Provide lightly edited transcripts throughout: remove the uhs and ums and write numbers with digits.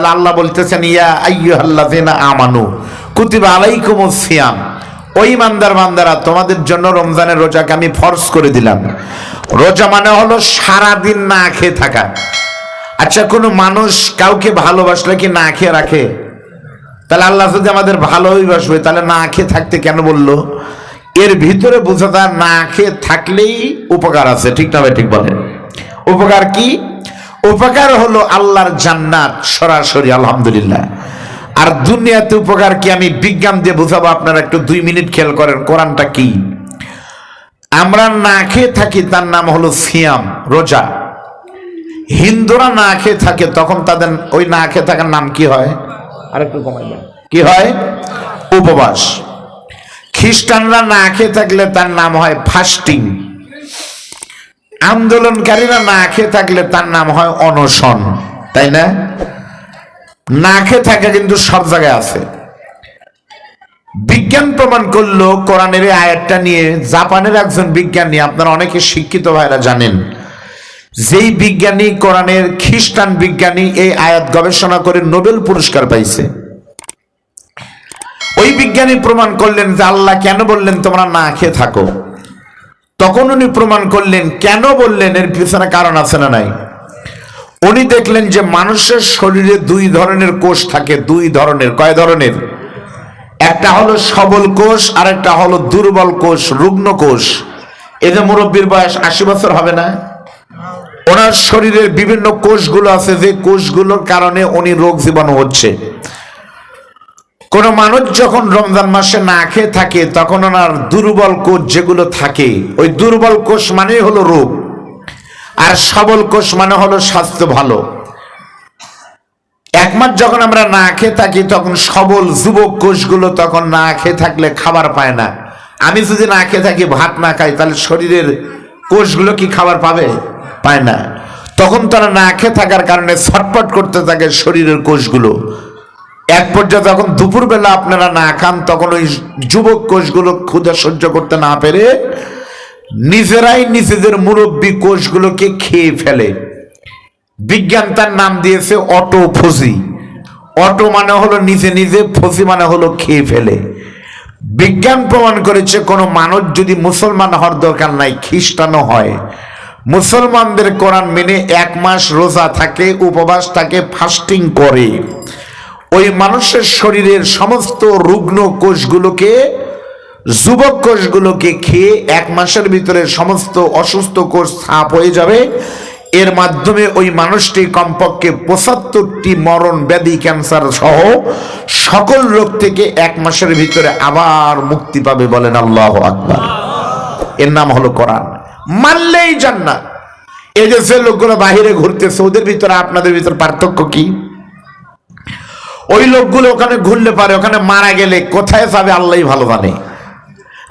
তাহলে আল্লাহ বলতেছেন ইয়া আইয়ুহাল্লাযিনা আমানু কুতিবা আলাইকুমুস সিয়াম, ওই ইমানদার বান্দারা তোমাদের জন্য রমজানের রোজাকে আমি ফরজ করে দিলাম। রোজা মানে হলো সারাদিন না খেয়ে থাকা। আচ্ছা, কোনো মানুষ কাউকে ভালোবাসলে কি না খেয়ে রাখে? তাহলে আল্লাহ যদি আমাদের ভালোই বাসবে তাহলে না খেয়ে থাকতে কেন বললো? এর ভিতরে বোঝা যায় না খেয়ে থাকলেই উপকার আছে। ঠিক না ভাই? ঠিক বলেন। উপকার কি? উপকার হলো আল্লাহর জান্নাত সরাসরি, আলহামদুলিল্লাহ। আর দুনিয়াতে উপকার কি আমি বিজ্ঞান দিয়ে বোঝাবো, আপনারা একটু 2 মিনিট খেয়াল করেন কোরআনটা কি। আমরা না খেয়ে থাকি তার নাম হলো সিয়াম, রোজা। হিন্দুরা না খেয়ে থাকে তখন তাদের ওই না খেয়ে থাকার নাম কি হয়? আরেকটু কমাইবেন, কি হয়? উপবাস। খ্রিস্টানরা না খেয়ে থাকলে তার নাম হয় ফাস্টিং। আন্দোলনকারীরা না খেয়ে থাকলে তার নাম হয় অনশন, তাই না? না খেয়ে থাকে কিন্তু সব জায়গায় আছে। বিজ্ঞান প্রমাণ করলো কোরআনের এই আয়াতটা নিয়ে, জাপানের একজন বিজ্ঞানী, আপনারা অনেকে শিক্ষিত ভাইরা জানেন, যেই বিজ্ঞানী কোরআনের খ্রিস্টান বিজ্ঞানী এই আয়াত গবেষণা করে নোবেল পুরস্কার পাইছে। ওই বিজ্ঞানী প্রমাণ করলেন যে আল্লাহ কেন বললেন তোমরা না খেয়ে থাকো। তখন উনি প্রমাণ করলেন, কেন বললেন এর পিছনে কারণ আছে না নাই। উনি দেখলেন যে মানুষের শরীরে 2 ধরনের কোষ থাকে। 2 ধরনের। কয় ধরনের? একটা হলো সবল কোষ আর একটা হলো দুর্বল কোষ, রুগ্ন কোষ। এই যে মুরব্বীর বয়স 80 বছর হবে না, ওনার শরীরের বিভিন্ন কোষগুলো আছে যে কোষগুলোর কারণে উনি রোগ জীবাণু হচ্ছে। কোন মানুষ যখন রমজান মাসে না খেয়ে থাকে তখন ওনার দুর্বল কোষ যেগুলো থাকে, ওই দুর্বল কোষ মানে হলো রোগ, আর সবল কোষ মানে হলো স্বাস্থ্য ভালো। এক মাস যখন আমরা না খেয়ে থাকি তখন সবল যুবক কোষগুলো তখন না খেয়ে থাকলে খাবার পায় না। আমি যদি না খেয়ে থাকি, ভাত না খাই, তাহলে শরীরের কোষগুলো কি খাবার পাবে? পায় না। তখন তারা না খেয়ে থাকার কারণে ছটফট করতে থাকে শরীরের কোষগুলো। এক পর্যায়ে যখন দুপুরবেলা আপনারা না খান তখন ওই যুবক কোষগুলো ক্ষুধা সহ্য করতে না পেরে নিজেরাই নিজেদের মুরব্বী কোষগুলোকে খেয়ে ফেলে। বিজ্ঞান তার নাম দিয়েছে অটোফজি। অটো মানে হলো নিজে নিজে, ফজি মানে হলো খেয়ে ফেলে। বিজ্ঞান প্রমাণ করেছে কোন মানুষ যদি মুসলমান হওয়ার দরকার নাই, খ্রিস্টানও হয়, মুসলমানদের কোরআন মেনে 1 মাস রোজা থাকে, উপবাস থাকে, ফাস্টিং করে, ওই মানুষের শরীরের সমস্ত রুগ্ন কোষগুলোকে, যুবক কোষগুলোকে খেয়ে 1 মাসের ভিতরে সমস্ত অসুস্থ কোষ সাফ হয়ে যাবে। এর মাধ্যমে ওই মানুষটি কমপক্ষে 75টি মরণ ব্যাধি, ক্যান্সার সহ সকল রোগ থেকে 1 মাসের ভিতরে আবার মুক্তি পাবে। বলেন আল্লাহু আকবার। এর নাম হলো কোরআন। মানলেই জান্নাত। এই যে লোকগুলো বাহিরে ঘুরতেছে, ওদের ভিতরে আপনাদের ভিতরে পার্থক্য কি? ওই লোকগুলো ওখানে ঘুরলে পারে, ওখানে মারা গেলে কোথায় যাবে আল্লাহই ভালো জানে।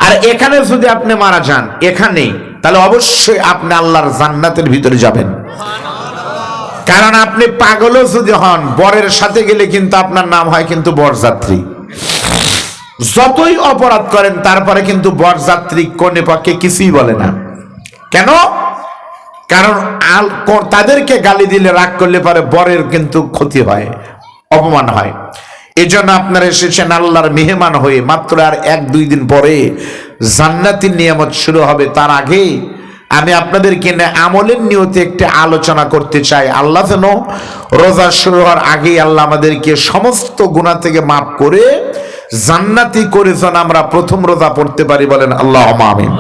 আর এখানে যদি আপনি মারা যান এখানে, তাহলে অবশ্যই আপনি আল্লাহর জান্নাতের ভিতরে যাবেন। কারণ আপনি পাগলও যদি হন, বরের সাথে গেলে কিন্তু আপনার নাম হয় কিন্তু বরযাত্রী। যতই অপরাধ করেন তারপরে কিন্তু বরযাত্রী কোনে পক্ষে কিছুই বলে না। কেন? কারণ তাদেরকে গালি দিলে, রাগ করলে পারে বরের কিন্তু ক্ষতি হয়, অপমান হয়। এই জন্য আপনারা এসেছেন আল্লাহর মেহমান হয়ে। মাত্র আর 1-2 দিন পরে জান্নাতের নিয়ামত শুরু হবে। তার আগে আমি আপনাদেরকে আমলের নিয়তে একটি আলোচনা করতে চাই। আল্লাহ যেন রোজা শুরু হওয়ার আগেই আল্লাহ আমাদেরকে সমস্ত গুনাহ থেকে মাফ করে জান্নাতি করে যেন আমরা প্রথম রোজা পড়তে পারি। বলেন আল্লাহুম্মা আমিন।